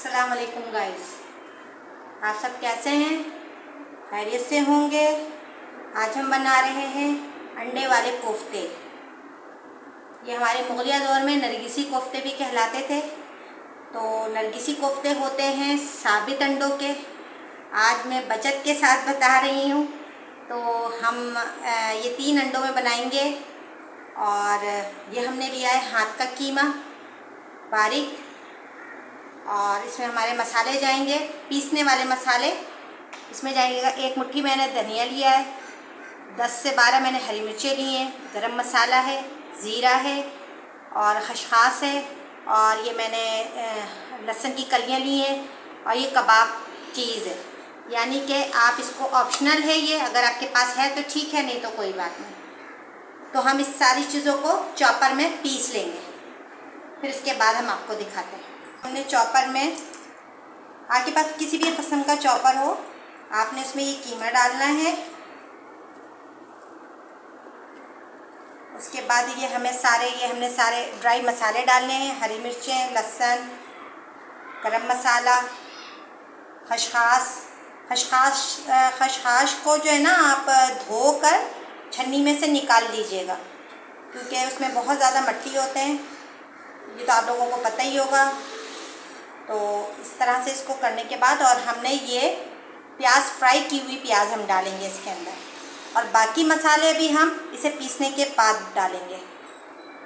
अस्सलाम वालेकुम गाइस, आप सब कैसे हैं? खैरियत से होंगे। आज हम बना रहे हैं अंडे वाले कोफ्ते। ये हमारे मुगलिया दौर में नरगिसी कोफ्ते भी कहलाते थे। तो नरगिसी कोफ्ते होते हैं साबित अंडों के। आज मैं बचत के साथ बता रही हूँ। तो हम ये 3 अंडों में बनाएंगे। और ये हमने लिया है हाथ का कीमा बारीक, और इसमें हमारे मसाले जाएंगे, पीसने वाले मसाले। इसमें जाएगा 1 मुट्ठी मैंने धनिया लिया है, 10 से 12 मैंने हरी मिर्चें ली हैं, गरम मसाला है, ज़ीरा है और खसखस है, और ये मैंने लहसुन की कलियां ली हैं, और ये कबाब चीज़ है। यानी कि आप इसको ऑप्शनल है, ये अगर आपके पास है तो ठीक है, नहीं तो कोई बात नहीं। तो हम इस सारी चीज़ों को चॉपर में पीस लेंगे, फिर इसके बाद हम आपको दिखाते हैं। हमने चॉपर में, आपके पास किसी भी किस्म का चॉपर हो, आपने उसमें ये कीमा डालना है। उसके बाद ये हमने सारे ड्राई मसाले डालने हैं, हरी मिर्चें, लहसुन, गरम मसाला, खसखस को जो है ना, आप धोकर छन्नी में से निकाल लीजिएगा, क्योंकि उसमें बहुत ज़्यादा मिट्टी होते हैं। ये तो आप लोगों को पता ही होगा। तो इस तरह से इसको करने के बाद, और हमने ये प्याज, फ्राई की हुई प्याज हम डालेंगे इसके अंदर, और बाकी मसाले भी हम इसे पीसने के बाद डालेंगे।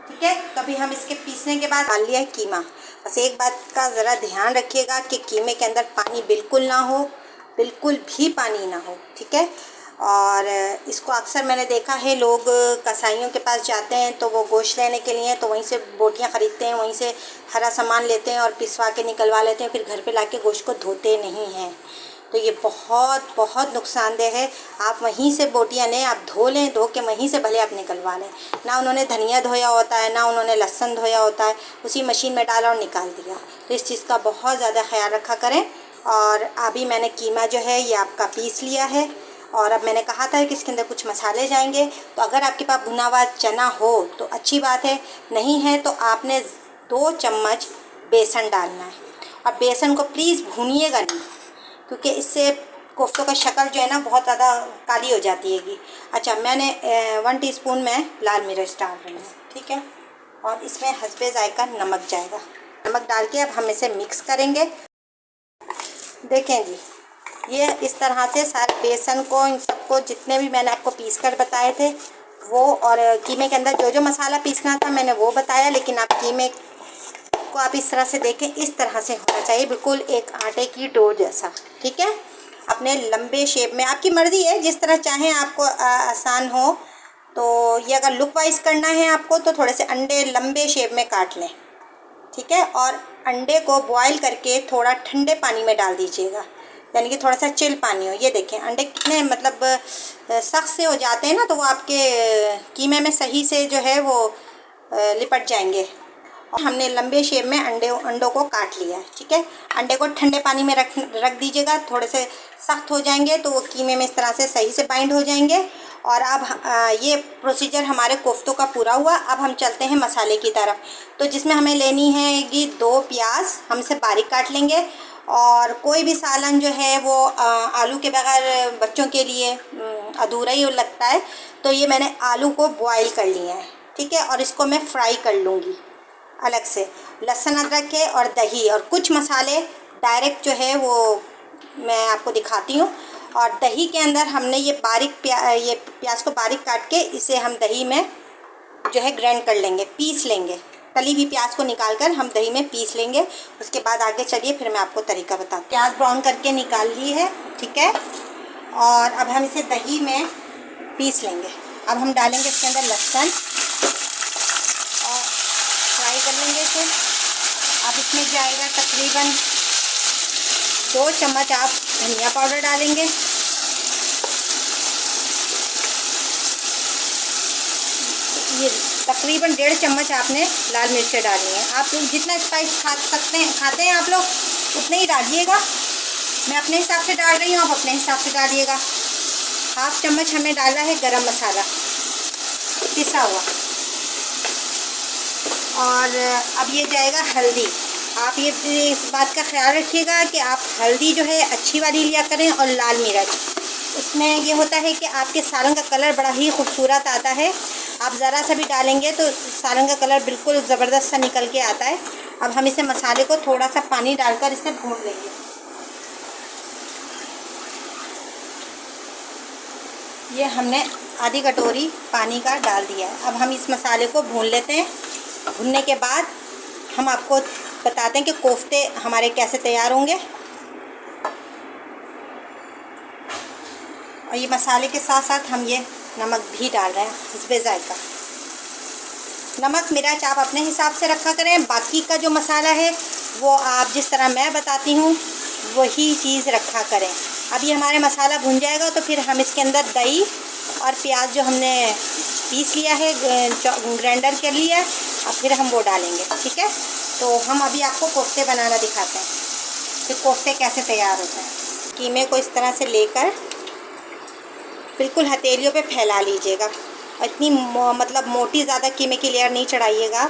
ठीक है, तो अभी हम इसके पीसने के बाद डाल लिया है कीमा। बस एक बात का ज़रा ध्यान रखिएगा कि कीमे के अंदर पानी बिल्कुल ना हो, बिल्कुल भी पानी ना हो। ठीक है, और इसको अक्सर मैंने देखा है, लोग कसाईयों के पास जाते हैं तो वो गोश्त लेने के लिए, तो वहीं से बोटियाँ ख़रीदते हैं, वहीं से हरा सामान लेते हैं और पिसवा के निकलवा लेते हैं, फिर घर पे लाके गोश्त को धोते नहीं हैं। तो ये बहुत बहुत नुकसानदेह है। आप वहीं से बोटियाँ लें, आप धो लें, धो के वहीं से भले आप निकलवा लें। ना उन्होंने धनिया धोया होता है, ना उन्होंने लहसुन धोया होता है, उसी मशीन में डाला और निकाल दिया। तो इस चीज़ का बहुत ज़्यादा ख्याल रखा करें। और अभी मैंने कीमा जो है ये आपका पीस लिया है, और अब मैंने कहा था कि इसके अंदर कुछ मसाले जाएंगे। तो अगर आपके पास भुना हुआ चना हो तो अच्छी बात है, नहीं है तो आपने 2 चम्मच बेसन डालना है। और बेसन को प्लीज़ भूनिएगा नहीं, क्योंकि इससे कोफ्तों का शक्ल जो है ना बहुत ज़्यादा काली हो जाती हैगी। अच्छा, मैंने 1 टीस्पून में लाल मिर्च डाल रही हूँ। ठीक है, और इसमें हस्बे ज़ायका नमक जाएगा। नमक डाल के अब हम इसे मिक्स करेंगे। देखें जी, ये इस तरह से सारे बेसन को, इन सबको, जितने भी मैंने आपको पीस कर बताए थे वो, और कीमे के अंदर जो जो मसाला पीसना था मैंने वो बताया, लेकिन आप कीमे को आप इस तरह से देखें, इस तरह से होना चाहिए, बिल्कुल एक आटे की डो जैसा। ठीक है, अपने लंबे शेप में, आपकी मर्ज़ी है जिस तरह चाहें आपको आसान हो। तो ये अगर लुक वाइज करना है आपको, तो थोड़े से अंडे लंबे शेप में काट लें। ठीक है, और अंडे को बॉयल करके थोड़ा ठंडे पानी में डाल दीजिएगा, यानी कि थोड़ा सा चिल पानी हो। ये देखें अंडे कितने मतलब सख्त से हो जाते हैं ना, तो वो आपके कीमे में सही से जो है वो लिपट जाएंगे। और हमने लंबे शेप में अंडों को काट लिया है। ठीक है, अंडे को ठंडे पानी में रख दीजिएगा, थोड़े से सख्त हो जाएंगे तो वो कीमे में इस तरह से सही से बाइंड हो जाएंगे। और अब ये प्रोसीजर हमारे कोफ्तों का पूरा हुआ। अब हम चलते हैं मसाले की तरफ। तो जिसमें हमें लेनी है कि 2 प्याज हम इसे बारीक काट लेंगे, और कोई भी सालन जो है वो आलू के बगैर बच्चों के लिए अधूरा ही लगता है। तो ये मैंने आलू को बॉईल कर लिया है। ठीक है, और इसको मैं फ्राई कर लूँगी अलग से। लहसुन अदरक है और दही और कुछ मसाले डायरेक्ट जो है वो मैं आपको दिखाती हूँ। और दही के अंदर हमने ये प्याज को बारीक काट के इसे हम दही में जो है ग्राइंड कर लेंगे, पीस लेंगे। तली हुई प्याज को निकालकर हम दही में पीस लेंगे। उसके बाद आगे चलिए फिर मैं आपको तरीका बताती हूँ। प्याज ब्राउन करके निकाल ली है। ठीक है, और अब हम इसे दही में पीस लेंगे। अब हम डालेंगे इसके अंदर लहसुन और फ्राई कर लेंगे इसे। अब इसमें जाएगा तकरीबन 2 चम्मच आप धनिया पाउडर डालेंगे। ये तकरीबन 1.5 चम्मच आपने लाल मिर्चें डाली हैं। आप लोग जितना स्पाइस खाते हैं आप लोग उतने ही डालिएगा। मैं अपने हिसाब से डाल रही हूँ, आप अपने हिसाब से डालिएगा। 1/2 चम्मच हमने डाला है गरम मसाला पिसा हुआ। और अब ये जाएगा हल्दी। आप ये इस बात का ख्याल रखिएगा कि आप हल्दी जो है अच्छी वाली लिया करें और लाल मिर्च। उसमें ये होता है कि आपके सालन का कलर बड़ा ही खूबसूरत आता है। आप ज़रा सा भी डालेंगे तो सालन का कलर बिल्कुल ज़बरदस्त सा निकल के आता है। अब हम इसे मसाले को थोड़ा सा पानी डालकर इसे भून लेंगे। ये हमने आधी कटोरी पानी का डाल दिया है। अब हम इस मसाले को भून लेते हैं। भूनने के बाद हम आपको बताते हैं कि कोफ्ते हमारे कैसे तैयार होंगे। और ये मसाले के साथ साथ हम ये नमक भी डाल रहे हैं हिस्बे जायका। नमक मिर्च आप अपने हिसाब से रखा करें। बाकी का जो मसाला है वो आप जिस तरह मैं बताती हूँ वही चीज़ रखा करें। अब ये हमारे मसाला भुन जाएगा तो फिर हम इसके अंदर दही और प्याज जो हमने पीस लिया है, ग्राइंडर कर लिया है, अब फिर हम वो डालेंगे। ठीक है, तो हम अभी आपको कोफ्ते बनाना दिखाते हैं कि कोफ्ते कैसे तैयार होते हैं। कीमे को इस तरह से लेकर बिल्कुल हथेलियों पे फैला लीजिएगा। इतनी मतलब मोटी ज़्यादा कीमे की लेयर नहीं चढ़ाइएगा।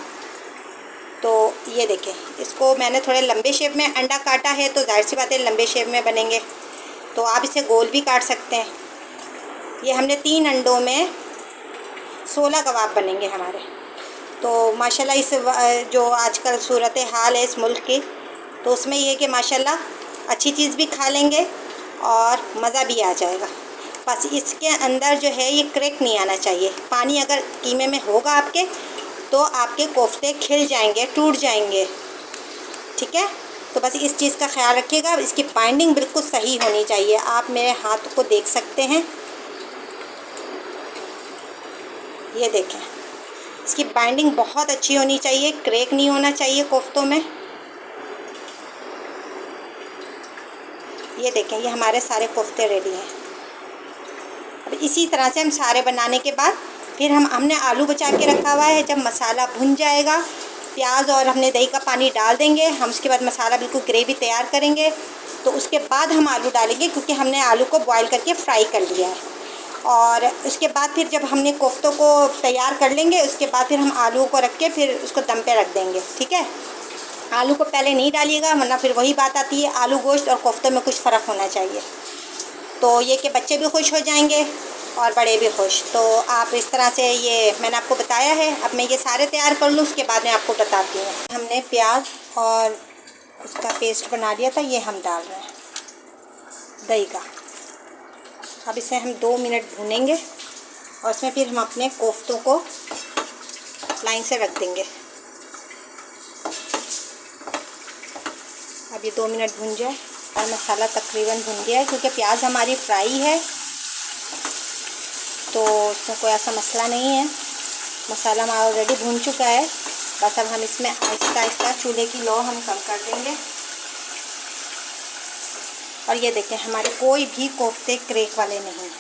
तो ये देखें, इसको मैंने थोड़े लंबे शेप में अंडा काटा है तो जाहिर सी बात है लंबे शेप में बनेंगे। तो आप इसे गोल भी काट सकते हैं। ये हमने 3 अंडों में 16 कबाब बनेंगे हमारे। तो माशाल्लाह इस जो आजकल सूरत हाल है इस मुल्क की, तो उसमें ये है कि माशाल्लाह अच्छी चीज़ भी खा लेंगे और मज़ा भी आ जाएगा। बस इसके अंदर जो है ये क्रैक नहीं आना चाहिए। पानी अगर कीमे में होगा आपके तो आपके कोफ्ते खिल जाएंगे, टूट जाएंगे। ठीक है, तो बस इस चीज़ का ख्याल रखिएगा। इसकी बाइंडिंग बिल्कुल सही होनी चाहिए। आप मेरे हाथ को देख सकते हैं, ये देखें, इसकी बाइंडिंग बहुत अच्छी होनी चाहिए, क्रैक नहीं होना चाहिए कोफ्तों में। ये देखें, ये हमारे सारे कोफ्ते रेडी हैं। अब इसी तरह से हम सारे बनाने के बाद फिर हमने आलू बचा के रखा हुआ है। जब मसाला भुन जाएगा, प्याज और हमने दही का पानी डाल देंगे। हम उसके बाद मसाला बिल्कुल ग्रेवी तैयार करेंगे तो उसके बाद हम आलू डालेंगे, क्योंकि हमने आलू को बॉईल करके फ्राई कर लिया है। और उसके बाद फिर जब हमने कोफ्तों को तैयार कर लेंगे, उसके बाद फिर हम आलू को रख के फिर उसको दम पे रख देंगे। ठीक है, आलू को पहले नहीं डालिएगा वरना फिर वही बात आती है, आलू गोश्त और कोफ्तों में कुछ फ़र्क होना चाहिए। तो ये कि बच्चे भी खुश हो जाएंगे और बड़े भी खुश। तो आप इस तरह से, ये मैंने आपको बताया है। अब मैं ये सारे तैयार कर लूँ, उसके बाद मैं आपको बताती हूँ। हमने प्याज और उसका पेस्ट बना लिया था, ये हम डाल रहे हैं दही का। अब इसे हम 2 मिनट भूनेंगे और इसमें फिर हम अपने कोफ्तों को लाइन से रख देंगे। अब ये 2 मिनट भून जाए और मसाला तकरीबन भुन गया है, क्योंकि प्याज हमारी फ्राई है तो इसमें कोई ऐसा मसला नहीं है। मसाला हमारा ऑलरेडी भून चुका है। बस अब हम इसमें आहिस्ता आहिस्ता चूल्हे की लो हम कम कर देंगे। और ये देखें, हमारे कोई भी कोफ्ते क्रैक वाले नहीं हैं।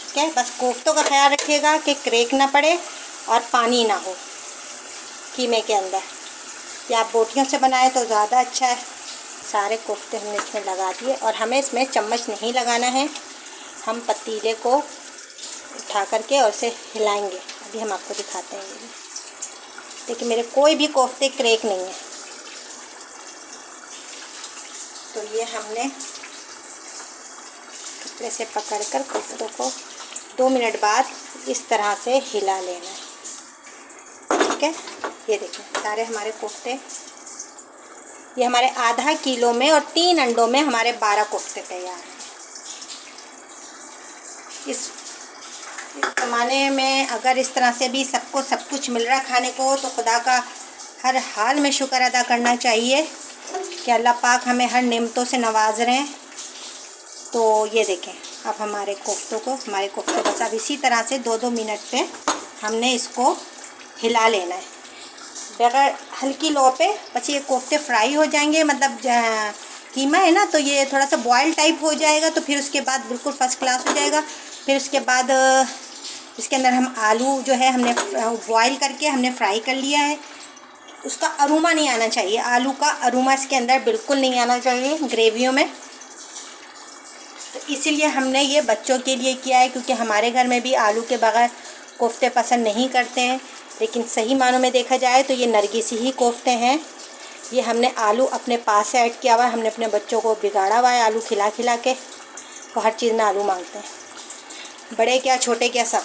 ठीक है, बस कोफ्तों का ख्याल रखिएगा कि क्रैक ना पड़े और पानी ना हो कीमे के अंदर। या आप बोटियों से बनाएं तो ज़्यादा अच्छा है। सारे कोफ्ते हमने इसमें लगा दिए और हमें इसमें चम्मच नहीं लगाना है। हम पतीले को उठा करके और इसे हिलाएंगे। अभी हम आपको दिखाते हैं। ये देखिए, मेरे कोई भी कोफ्ते क्रैक नहीं है। तो ये हमने कपड़े से पकड़कर कोफ्तों को 2 मिनट बाद इस तरह से हिला लेना है। ठीक है, ये देखें सारे हमारे कोफ्ते, ये हमारे आधा किलो में और 3 अंडों में हमारे 12 कोफ्ते तैयार हैं। इस ज़माने में अगर इस तरह से भी सबको सब कुछ मिल रहा खाने को, तो खुदा का हर हाल में शुक्र अदा करना चाहिए कि अल्लाह पाक हमें हर नेमतों से नवाज रहे हैं। तो ये देखें, अब हमारे कोफ्ते बस अब इसी तरह से 2-2 मिनट पे हमने इसको हिला लेना है बगैर हल्की लो पे। बस ये कोफ्ते फ्राई हो जाएंगे, मतलब कीमा है ना, तो ये थोड़ा सा बॉयल टाइप हो जाएगा। तो फिर उसके बाद बिल्कुल फ़र्स्ट क्लास हो जाएगा। फिर उसके बाद इसके अंदर हम आलू जो है हमने बॉयल करके हमने फ्राई कर लिया है। उसका अरोमा नहीं आना चाहिए, आलू का अरोमा इसके अंदर बिल्कुल नहीं आना चाहिए ग्रेवियों में। तो इसीलिए हमने ये बच्चों के लिए किया है, क्योंकि हमारे घर में भी आलू के बगैर कोफ्ते पसंद नहीं करते हैं। लेकिन सही मानों में देखा जाए तो ये नरगिसी ही कोफ्ते हैं। ये हमने आलू अपने पास से ऐड किया हुआ है, हमने अपने बच्चों को बिगाड़ा हुआ है आलू खिला खिला के। वो हर चीज़ में आलू मांगते हैं, बड़े क्या छोटे क्या सब।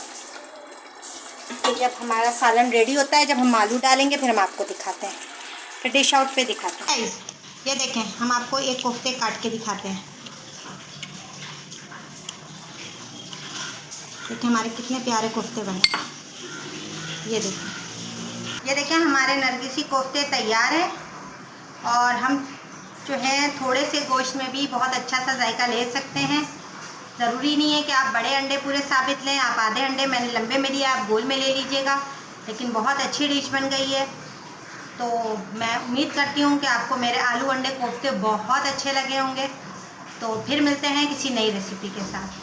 तो जब हमारा सालन रेडी होता है, जब हम आलू डालेंगे फिर हम आपको दिखाते हैं, फिर डिश आउट पे दिखाते हैं। ये देखें, हम आपको एक कोफ्ते काट के दिखाते हैं। देखिए हमारे कितने प्यारे कोफ्ते बने। ये देखें हमारे नरगिसी कोफ्ते तैयार हैं। और हम जो है थोड़े से गोश्त में भी बहुत अच्छा सा जायका ले सकते हैं। ज़रूरी नहीं है कि आप बड़े अंडे पूरे साबित लें, आप आधे अंडे मैंने लंबे में लिया, आप गोल में ले लीजिएगा। लेकिन बहुत अच्छी डिश बन गई है। तो मैं उम्मीद करती हूँ कि आपको मेरे आलू अंडे कोफ्ते बहुत अच्छे लगे होंगे। तो फिर मिलते हैं किसी नई रेसिपी के साथ।